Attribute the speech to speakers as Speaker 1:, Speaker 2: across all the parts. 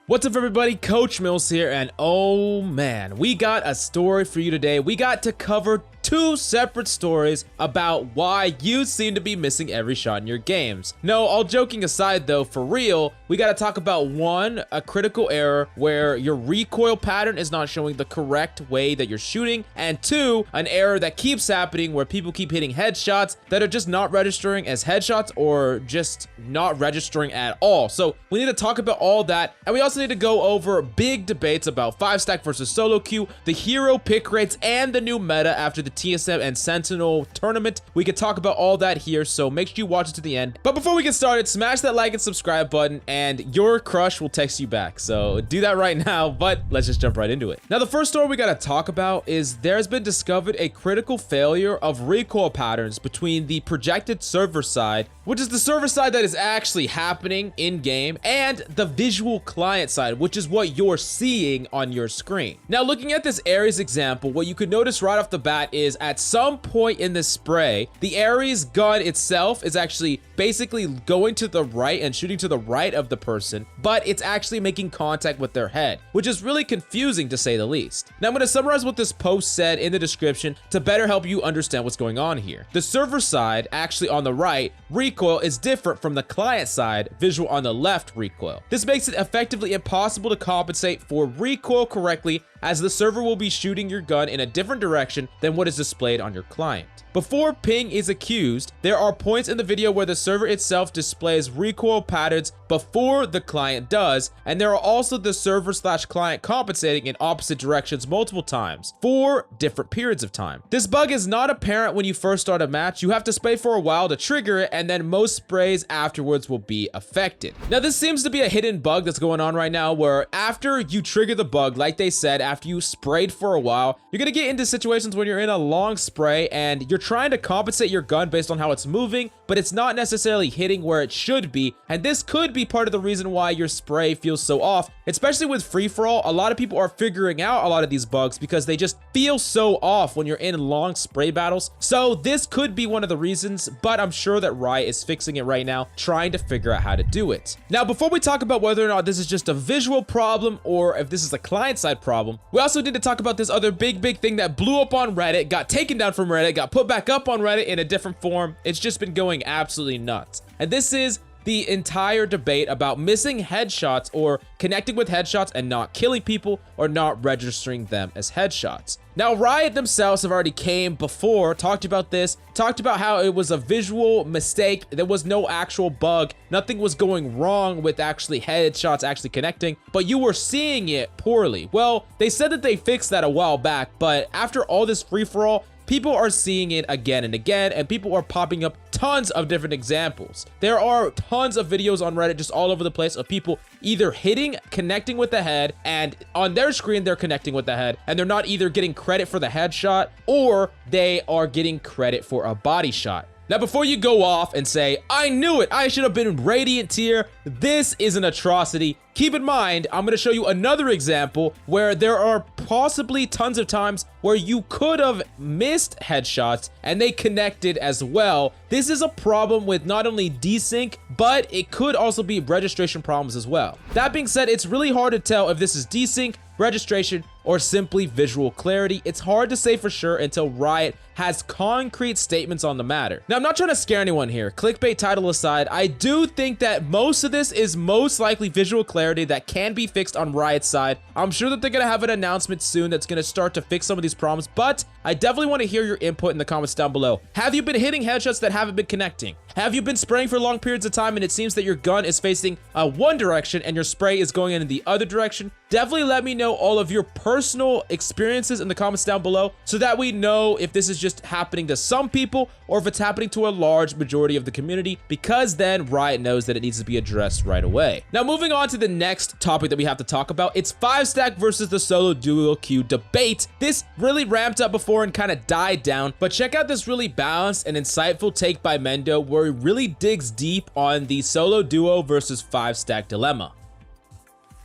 Speaker 1: What's up everybody, Coach Mills here, and oh man, we got a story for you today. We got to cover two separate stories about why you seem to be missing every shot in your games. No, all joking aside though, for real, we got to talk about one, a critical error where your recoil pattern is not showing the correct way that you're shooting, and two, an error that keeps happening where people keep hitting headshots that are just not registering as headshots or just not registering at all. So we need to talk about all that, and we also need to go over big debates about 5-stack versus solo queue, the hero pick rates, and the new meta after the TSM and Sentinel tournament. We could talk about all that here, so make sure you watch it to the end. But before we get started, smash that like and subscribe button, and your crush will text you back. So do that right now, but let's just jump right into it. Now, the first story we gotta talk about is there's been discovered a critical failure of recoil patterns between the projected server side, which is the server side that is actually happening in-game, and the visual client side, which is what you're seeing on your screen. Now, looking at this Ares example, what you could notice right off the bat is at some point in this spray, the Ares gun itself is actually basically going to the right and shooting to the right of the person, but it's actually making contact with their head, which is really confusing to say the least. Now, I'm going to summarize what this post said in the description to better help you understand what's going on here. The server side, actually on the right, recoil is different from the client side, visual on the left recoil. This makes it effectively impossible to compensate for recoil correctly, as the server will be shooting your gun in a different direction than what is displayed on your client. Before ping is accused, there are points in the video where the server itself displays recoil patterns before the client does, and there are also the server/client compensating in opposite directions multiple times for different periods of time. This bug is not apparent when you first start a match. You have to spray for a while to trigger it, and then most sprays afterwards will be affected. Now, this seems to be a hidden bug that's going on right now, where after you trigger the bug, like they said, after you sprayed for a while, you're gonna get into situations when you're in a long spray and you're trying to compensate your gun based on how it's moving, but it's not necessarily hitting where it should be, and this could be part of the reason why your spray feels so off. Especially with free-for-all, a lot of people are figuring out a lot of these bugs because they just feel so off when you're in long spray battles. So this could be one of the reasons, but I'm sure that Riot is fixing it right now, trying to figure out how to do it. Now, before we talk about whether or not this is just a visual problem or if this is a client-side problem, we also need to talk about this other big thing that blew up on Reddit, got taken down from Reddit, got put back up on Reddit in a different form. It's just been going absolutely nuts. And this is the entire debate about missing headshots or connecting with headshots and not killing people or not registering them as headshots. Now, Riot themselves have already came before, talked about this, talked about how it was a visual mistake. There was no actual bug. Nothing was going wrong with actually headshots actually connecting, but you were seeing it poorly. Well, they said that they fixed that a while back, but after all this free-for-all, people are seeing it again and again, and people are popping up tons of different examples. There are tons of videos on Reddit just all over the place of people either hitting, connecting with the head, and on their screen they're connecting with the head, and they're not either getting credit for the headshot or they are getting credit for a body shot. Now, before you go off and say, I knew it, I should have been Radiant tier, this is an atrocity. Keep in mind, I'm going to show you another example where there are possibly tons of times where you could have missed headshots and they connected as well. This is a problem with not only desync, but it could also be registration problems as well. That being said, it's really hard to tell if this is desync, registration, or simply visual clarity. It's hard to say for sure until Riot has concrete statements on the matter. Now, I'm not trying to scare anyone here. Clickbait title aside, I do think that most of this is most likely visual clarity that can be fixed on Riot's side. I'm sure that they're gonna have an announcement soon that's gonna start to fix some of these problems, but I definitely want to hear your input in the comments down below. Have you been hitting headshots that haven't been connecting? Have you been spraying for long periods of time and it seems that your gun is facing one direction and your spray is going in the other direction? Definitely let me know all of your personal experiences in the comments down below so that we know if this is just happening to some people or if it's happening to a large majority of the community, because then Riot knows that it needs to be addressed right away. Now, moving on to the next topic that we have to talk about, it's 5-stack versus the solo duo queue debate. This really ramped up before and kind of died down, but check out this really balanced and insightful take by Mendo where he really digs deep on the solo duo versus 5-stack dilemma.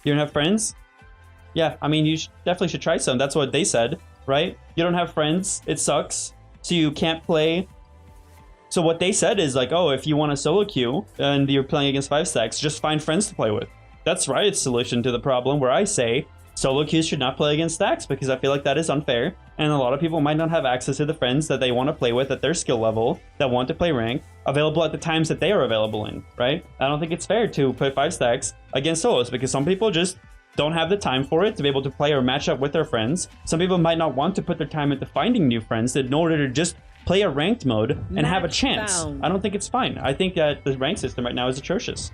Speaker 2: You don't have friends? Yeah, I mean, you definitely should try some. That's what they said, right? You don't have friends, it sucks, so you can't play. So what they said is like, oh, if you want a solo queue and you're playing against 5-stacks, just find friends to play with. That's Riot's solution to the problem, where I say solo queues should not play against stacks because I feel like that is unfair, and a lot of people might not have access to the friends that they want to play with at their skill level that want to play rank available at the times that they are available in, right? I don't think it's fair to put 5 stacks against solos because some people just don't have the time for it to be able to play or match up with their friends. Some people might not want to put their time into finding new friends in order to just play a ranked mode and have a chance. I don't think it's fine. I think that the rank system right now is atrocious.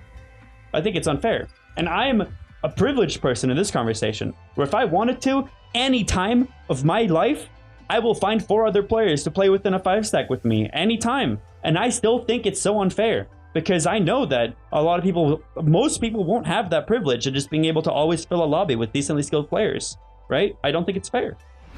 Speaker 2: I think it's unfair. And I'm a privileged person in this conversation, where if I wanted to, any time of my life, I will find 4 other players to play within a 5 stack with me anytime. And I still think it's so unfair because I know that a lot of people, most people won't have that privilege of just being able to always fill a lobby with decently skilled players, right? I don't think it's fair.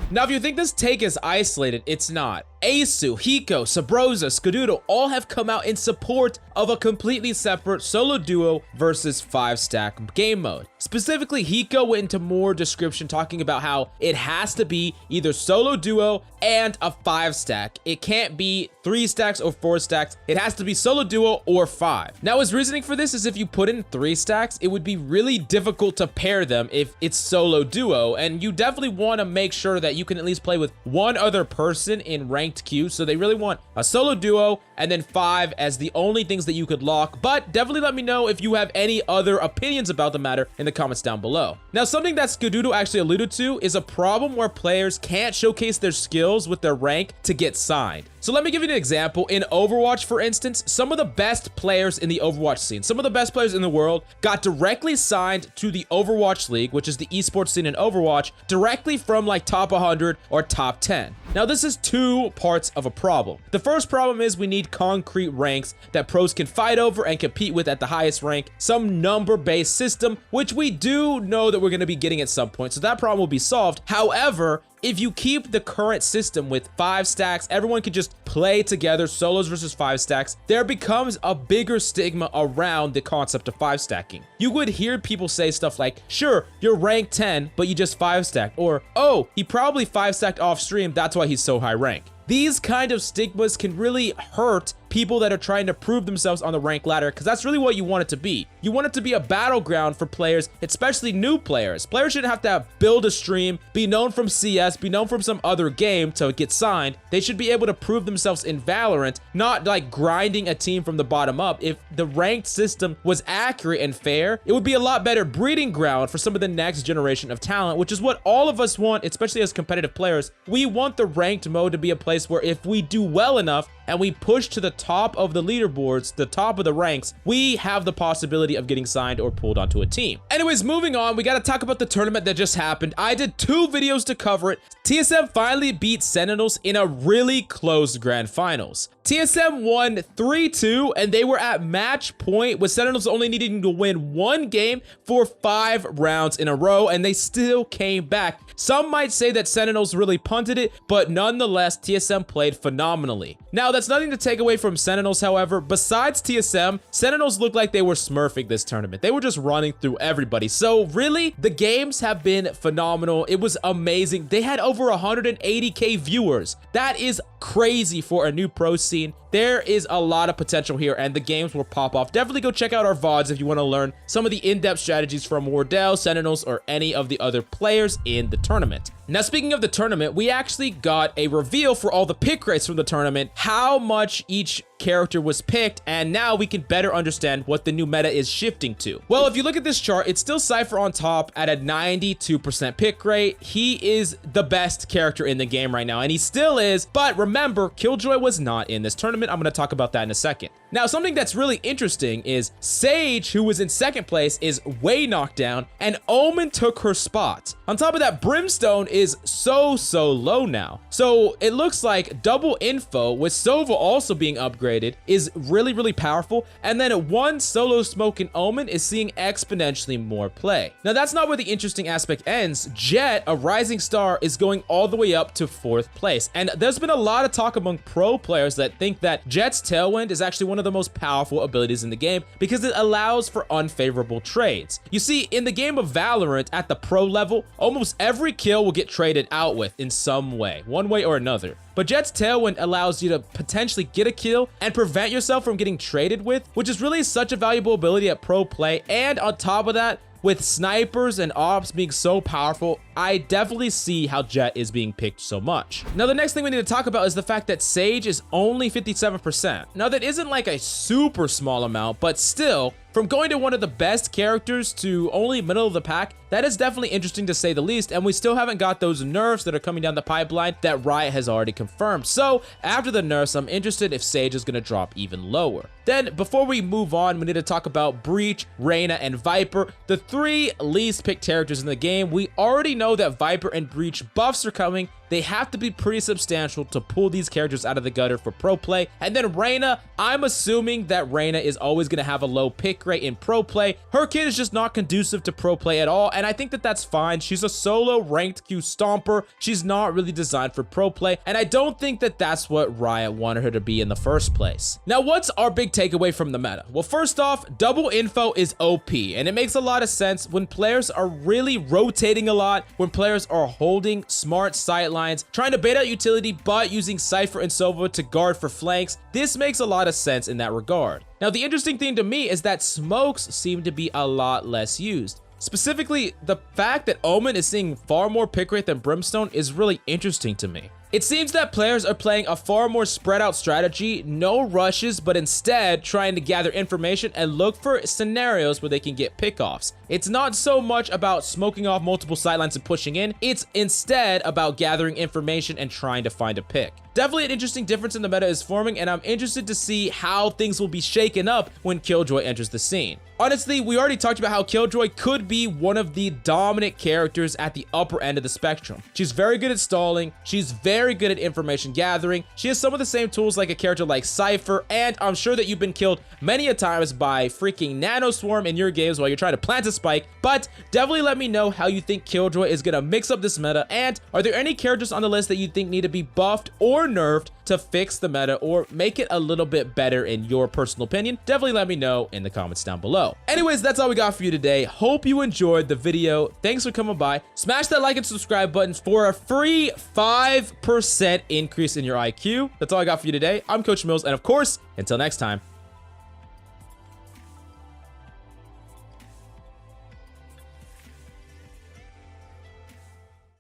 Speaker 1: Now, if you think this take is isolated, it's not. Asu, Hiko, Sabrosa, Skadoodle all have come out in support of a completely separate solo duo versus 5-stack game mode. Specifically, Hiko went into more description talking about how it has to be either solo duo and a 5-stack. It can't be 3 stacks or 4 stacks. It has to be solo duo or 5. Now, his reasoning for this is if you put in 3 stacks, it would be really difficult to pair them if it's solo duo, and you definitely want to make sure that you can at least play with one other person in ranked queue. So they really want a solo duo and then 5 as the only things that you could lock. But definitely let me know if you have any other opinions about the matter in the comments down below. Now, something that Skadoodle actually alluded to is a problem where players can't showcase their skills with their rank to get signed. So let me give you an example. In Overwatch, for instance, some of the best players in the Overwatch scene, some of the best players in the world, got directly signed to the Overwatch League, which is the esports scene in Overwatch, directly from like top 100 or top 10. Now, this is 2 parts of a problem. The first problem is we need concrete ranks that pros can fight over and compete with at the highest rank, some number-based system, which we do know that we're going to be getting at some point, so that problem will be solved. However, if you keep the current system with 5 stacks, everyone can just play together, solos versus 5 stacks, there becomes a bigger stigma around the concept of 5 stacking. You would hear people say stuff like, sure, you're rank 10, but you just 5 stacked, or, oh, he probably 5 stacked off stream, that's why he's so high rank. These kind of stigmas can really hurt people that are trying to prove themselves on the rank ladder, because that's really what you want it to be. You want it to be a battleground for players, especially new players. Players shouldn't have to build a stream, be known from CS, be known from some other game to get signed. They should be able to prove themselves in Valorant, not like grinding a team from the bottom up. If the ranked system was accurate and fair, it would be a lot better breeding ground for some of the next generation of talent, which is what all of us want, especially as competitive players. We want the ranked mode to be a place where if we do well enough and we push to the top of the leaderboards, the top of the ranks, we have the possibility of getting signed or pulled onto a team. Anyways, moving on, we got to talk about the tournament that just happened. I did 2 videos to cover it. TSM finally beat Sentinels in a really close grand finals. TSM won 3-2, and they were at match point, with Sentinels only needing to win 1 game for 5 rounds in a row, and they still came back. Some might say that Sentinels really punted it, but nonetheless, TSM played phenomenally. Now, that's nothing to take away from Sentinels, however. Besides TSM, Sentinels looked like they were smurfing this tournament. They were just running through everybody. So really, the games have been phenomenal. It was amazing. They had over 180K viewers. That is crazy for a new pro scene. There is a lot of potential here, and the games will pop off. Definitely go check out our VODs if you want to learn some of the in-depth strategies from Wardell, Sentinels, or any of the other players in the tournament. Now, speaking of the tournament, we actually got a reveal for all the pick rates from the tournament, how much each character was picked, and now we can better understand what the new meta is shifting to. Well, if you look at this chart, it's still Cypher on top at a 92% pick rate. He is the best character in the game right now, and he still is, but remember, Killjoy was not in this tournament. I'm going to talk about that in a second. Now, something that's really interesting is Sage, who was in 2nd place, is way knocked down, and Omen took her spot. On top of that, Brimstone is so low now. So it looks like double info, with Sova also being upgraded, is really powerful, and then 1 solo smoke in Omen is seeing exponentially more play. Now, that's not where the interesting aspect ends. Jet, a rising star, is going all the way up to 4th place, and there's been a lot of talk among pro players that think that Jet's Tailwind is actually one of the most powerful abilities in the game because it allows for unfavorable trades. You see, in the game of Valorant at the pro level, almost every kill will get traded out with in some way, one way or another. but Jett's Tailwind allows you to potentially get a kill and prevent yourself from getting traded with, which is really such a valuable ability at pro play. And on top of that, with snipers and ops being so powerful, I definitely see how Jett is being picked so much. Now, the next thing we need to talk about is the fact that Sage is only 57%. Now, that isn't like a super small amount, but still, from going to one of the best characters to only middle of the pack, that is definitely interesting to say the least, and we still haven't got those nerfs that are coming down the pipeline that Riot has already confirmed. So, after the nerfs, I'm interested if Sage is going to drop even lower. Then, before we move on, we need to talk about Breach, Reyna, and Viper, the 3 least picked characters in the game. We already know that Viper and Breach buffs are coming. They have to be pretty substantial to pull these characters out of the gutter for pro play. And then Reyna, I'm assuming that Reyna is always going to have a low pick rate in pro play. Her kit is just not conducive to pro play at all, and I think that that's fine. She's a solo ranked Q stomper. She's not really designed for pro play, and I don't think that that's what Riot wanted her to be in the first place. Now, what's our big takeaway from the meta? Well, first off, double info is OP, and it makes a lot of sense when players are really rotating a lot, when players are holding smart sightlines, trying to bait out utility, but using Cypher and Sova to guard for flanks. This makes a lot of sense in that regard. Now, the interesting thing to me is that smokes seem to be a lot less used. Specifically, the fact that Omen is seeing far more pick rate than Brimstone is really interesting to me. It seems that players are playing a far more spread out strategy, no rushes, but instead trying to gather information and look for scenarios where they can get pickoffs. It's not so much about smoking off multiple sidelines and pushing in, it's instead about gathering information and trying to find a pick. Definitely an interesting difference in the meta is forming, and I'm interested to see how things will be shaken up when Killjoy enters the scene. Honestly, we already talked about how Killjoy could be one of the dominant characters at the upper end of the spectrum. She's very good at stalling, she's very good at information gathering, she has some of the same tools like a character like Cypher, and I'm sure that you've been killed many a times by freaking Nano Swarm in your games while you're trying to plant a spike, but definitely let me know how you think Killjoy is gonna mix up this meta, and are there any characters on the list that you think need to be buffed or nerfed to fix the meta or make it a little bit better in your personal opinion? Definitely let me know in the comments down below. Anyways, that's all we got for you today. Hope you enjoyed the video. Thanks for coming by. Smash that like and subscribe buttons for a free 5% increase in your IQ. That's all I got for you today. I'm Coach Mills, and of course, until next time,